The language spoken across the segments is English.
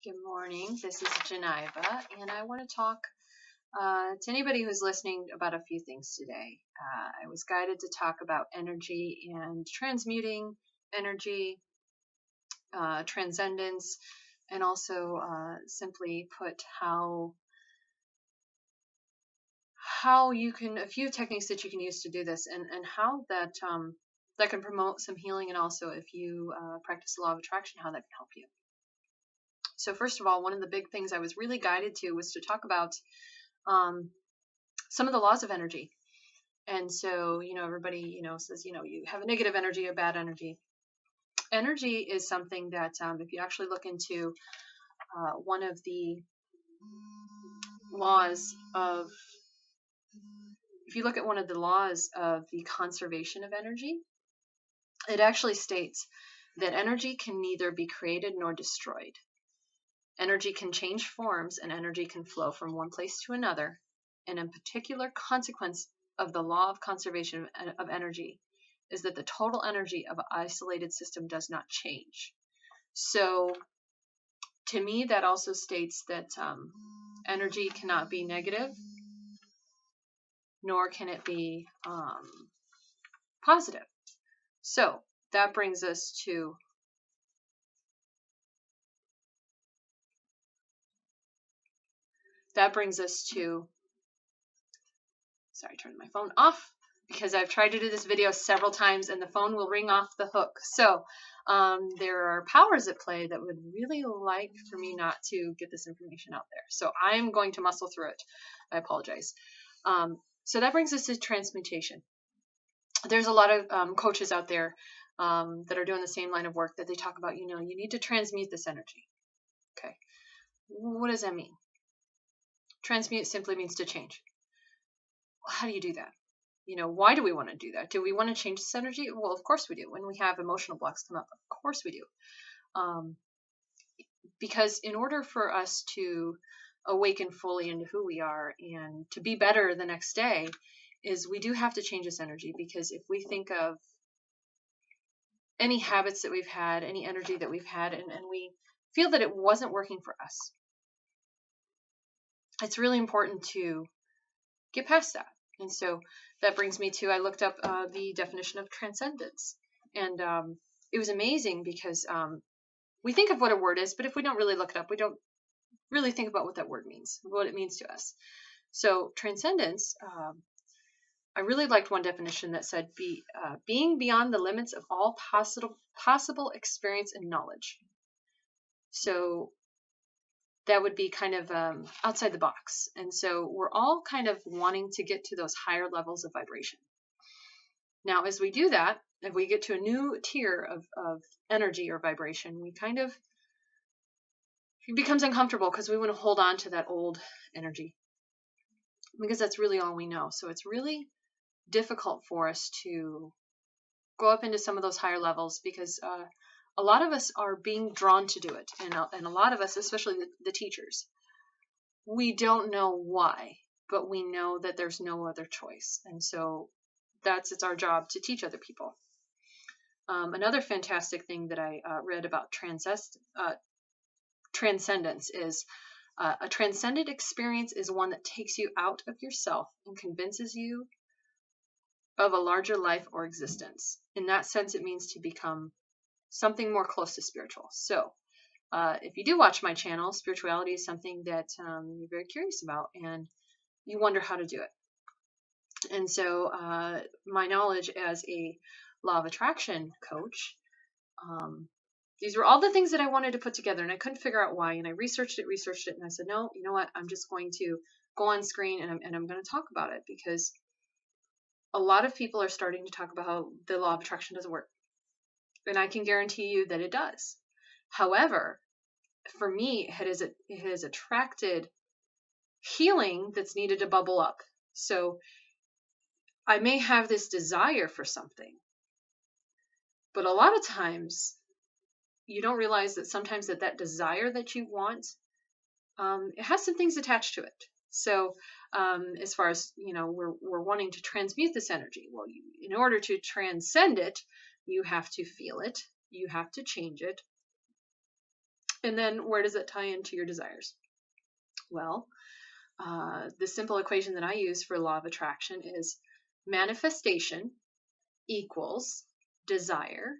Good morning. This is Geneva, and I want to talk to anybody who's listening about a few things today. I was guided to talk about energy and transmuting energy, transcendence, and also simply put how you can, a few techniques that you can use to do this, and how that that can promote some healing, and also if you practice the law of attraction, how that can help you. So first of all, one of the big things I was really guided to was to talk about some of the laws of energy. And so, everybody, says, you have a negative energy, a bad energy. Energy is something that if you actually look into one of the laws of, if you look at one of the laws of the conservation of energy, it actually states that energy can neither be created nor destroyed. Energy can change forms, and energy can flow from one place to another. And a particular consequence of the law of conservation of energy is that the total energy of an isolated system does not change. So to me, that also states that energy cannot be negative, nor can it be positive. So that brings us to sorry, turning my phone off because I've tried to do this video several times and the phone will ring off the hook. So there are powers at play that would really like for me not to get this information out there. So I'm going to muscle through it. I apologize. So that brings us to transmutation. There's a lot of coaches out there that are doing the same line of work that they talk about, you need to transmute this energy. Okay. What does that mean? Transmute simply means to change. Well, how do you do that? Why do we want to do that? Do we want to change this energy? Well, of course we do. When we have emotional blocks come up, of course we do. Because in order for us to awaken fully into who we are and to be better the next day, is we do have to change this energy. Because if we think of any habits that we've had, any energy that we've had, and we feel that it wasn't working for us, it's really important to get past that. And so that brings me to, I looked up the definition of transcendence. And it was amazing because we think of what a word is, but if we don't really look it up, we don't really think about what that word means, what it means to us. So transcendence, I really liked one definition that said, being beyond the limits of all possible experience and knowledge. So that would be kind of outside the box. And so we're all kind of wanting to get to those higher levels of vibration. Now, as we do that, if we get to a new tier of energy or vibration, it becomes uncomfortable because we want to hold on to that old energy because that's really all we know. So it's really difficult for us to go up into some of those higher levels because a lot of us are being drawn to do it. And a lot of us, especially the teachers, we don't know why, but we know that there's no other choice. And so it's our job to teach other people. Another fantastic thing that I read about transcendence is a transcendent experience is one that takes you out of yourself and convinces you of a larger life or existence. In that sense, it means to become something more close to spiritual. So if you do watch my channel, spirituality is something that you're very curious about and you wonder how to do it. And so my knowledge as a law of attraction coach, these were all the things that I wanted to put together and I couldn't figure out why. And I researched it and I said, no, you know what? I'm just going to go on screen and I'm going to talk about it because a lot of people are starting to talk about how the law of attraction doesn't work. And I can guarantee you that it does. However, for me, it has attracted healing that's needed to bubble up. So I may have this desire for something, but a lot of times you don't realize that sometimes that desire that you want, it has some things attached to it. So as far as, we're wanting to transmute this energy. Well, in order to transcend it, you have to feel it, you have to change it, And then where does it tie into your desires? Well, the simple equation that I use for law of attraction is manifestation equals desire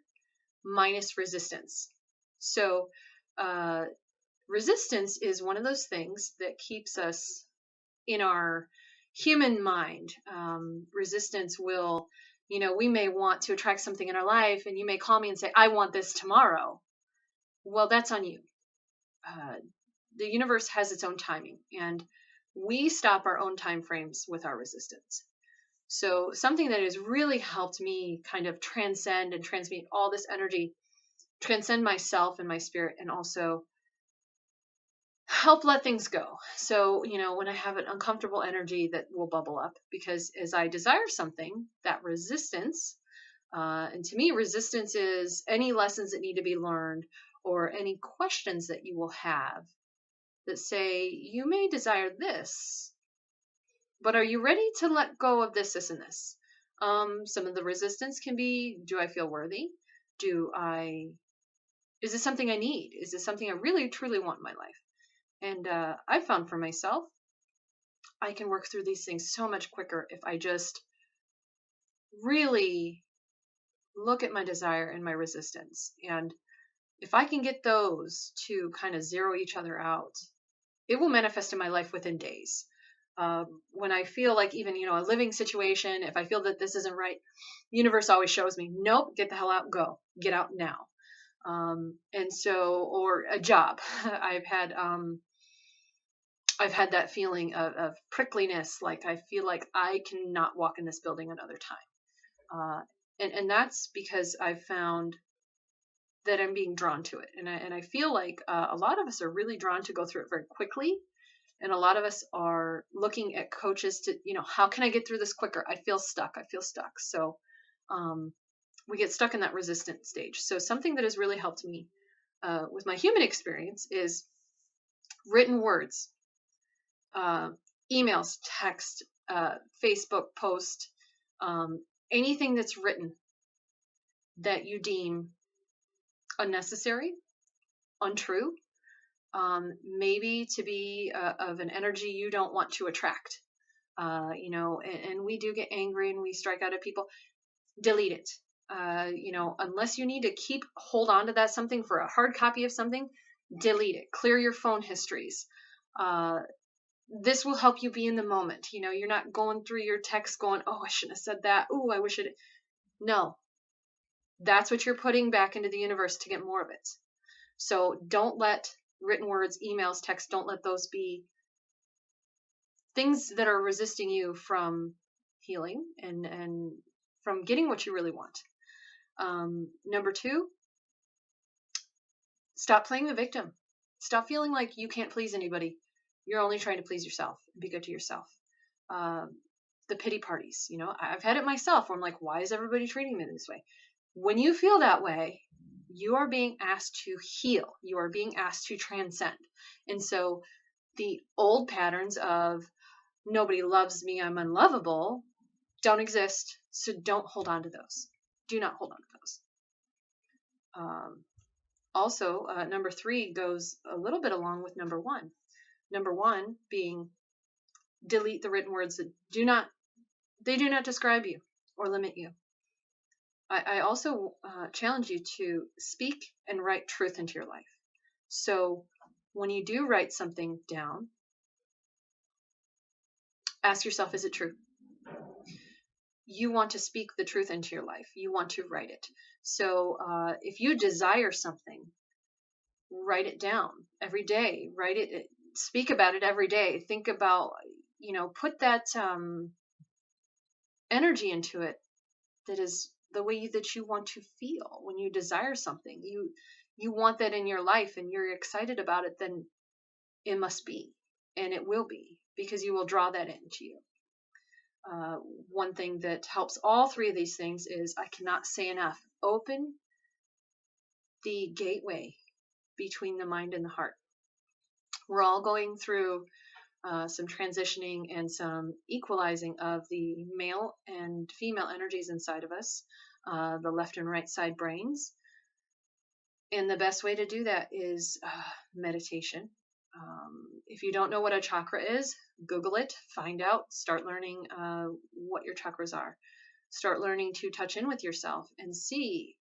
minus resistance. So resistance is one of those things that keeps us in our human mind. Resistance will, we may want to attract something in our life, and you may call me and say, I want this tomorrow. Well, that's on you. The universe has its own timing, and we stop our own time frames with our resistance. So something that has really helped me kind of transcend and transmute all this energy, transcend myself and my spirit, and also help let things go. So, when I have an uncomfortable energy that will bubble up, because as I desire something, that resistance, and to me, resistance is any lessons that need to be learned or any questions that you will have that say, you may desire this, but are you ready to let go of this, this, and this? Some of the resistance can be, do I feel worthy? Is this something I need? Is this something I really, truly want in my life? And I found for myself, I can work through these things so much quicker if I just really look at my desire and my resistance. And if I can get those to kind of zero each other out, it will manifest in my life within days. When I feel like even, a living situation, if I feel that this isn't right, the universe always shows me, nope, get the hell out, go, get out now. And so, or a job, I've had that feeling of prickliness, like I feel like I cannot walk in this building another time. And that's because I've found that I'm being drawn to it. And I feel like a lot of us are really drawn to go through it very quickly. And a lot of us are looking at coaches to, how can I get through this quicker? I feel stuck. So we get stuck in that resistant stage. So something that has really helped me with my human experience is written words. Emails, text, Facebook post, anything that's written that you deem unnecessary, untrue, maybe to be of an energy you don't want to attract, and we do get angry and we strike out at people. Delete it. Unless you need to hold on to that something for a hard copy of something, delete it. Clear your phone histories. This will help you be in the moment. You're not going through your text going, oh, I shouldn't have said that. Oh, I wish it. No, that's what you're putting back into the universe to get more of it. So don't let written words, emails, text, don't let those be things that are resisting you from healing and from getting what you really want. Number 2, stop playing the victim. Stop feeling like you can't please anybody. You're only trying to please yourself and be good to yourself. The pity parties, I've had it myself where I'm like, why is everybody treating me this way? When you feel that way, you are being asked to heal. You are being asked to transcend. And so the old patterns of nobody loves me, I'm unlovable, don't exist. So don't hold on to those. Do not hold on to those. Also, number 3 goes a little bit along with number 1. Number 1 being delete the written words that do not describe you or limit you. I also challenge you to speak and write truth into your life. So when you do write something down, ask yourself, is it true? You want to speak the truth into your life. You want to write it. So if you desire something, write it down every day. Write it. Speak about it every day. Think about, put that energy into it that is the way that you want to feel when you desire something. You want that in your life and you're excited about it, then it must be, and it will be, because you will draw that into you. One thing that helps all 3 of these things is, I cannot say enough, open the gateway between the mind and the heart. We're all going through some transitioning and some equalizing of the male and female energies inside of us, the left and right side brains. And the best way to do that is meditation. If you don't know what a chakra is, Google it, find out, start learning what your chakras are. Start learning to touch in with yourself and see,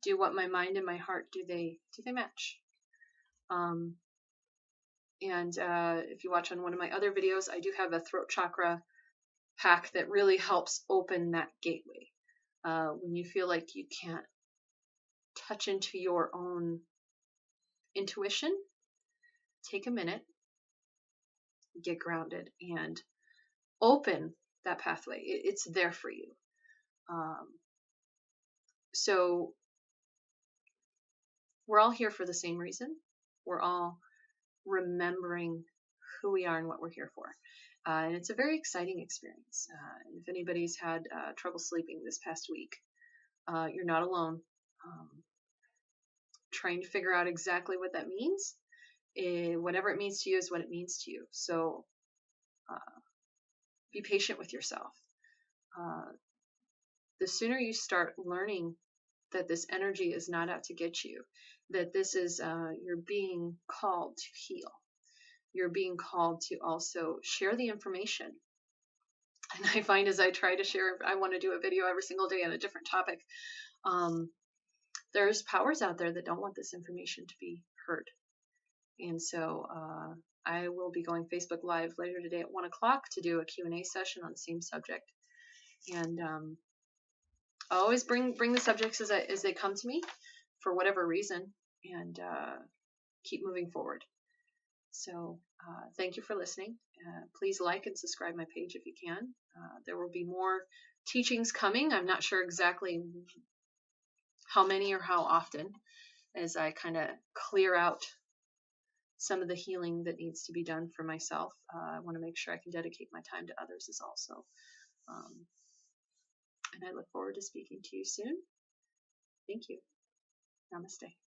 do what my mind and my heart, do they match? And if you watch on one of my other videos, I do have a throat chakra pack that really helps open that gateway. When you feel like you can't touch into your own intuition, take a minute, get grounded, and open that pathway. It's there for you. So we're all here for the same reason. We're all remembering who we are and what we're here for. And it's a very exciting experience. If anybody's had trouble sleeping this past week, you're not alone. Trying to figure out exactly what that means. Whatever it means to you is what it means to you. So be patient with yourself. The sooner you start learning that this energy is not out to get you, that this is, you're being called to heal. You're being called to also share the information. And I find as I try to share, I want to do a video every single day on a different topic. There's powers out there that don't want this information to be heard. And so I will be going Facebook Live later today at 1 o'clock to do a Q&A session on the same subject. And I always bring the subjects as they come to me for whatever reason, and keep moving forward. So thank you for listening. Please like and subscribe my page if you can. There will be more teachings coming. I'm not sure exactly how many or how often, as I kind of clear out some of the healing that needs to be done for myself. I want to make sure I can dedicate my time to others as also. And I look forward to speaking to you soon. Thank you. Namaste.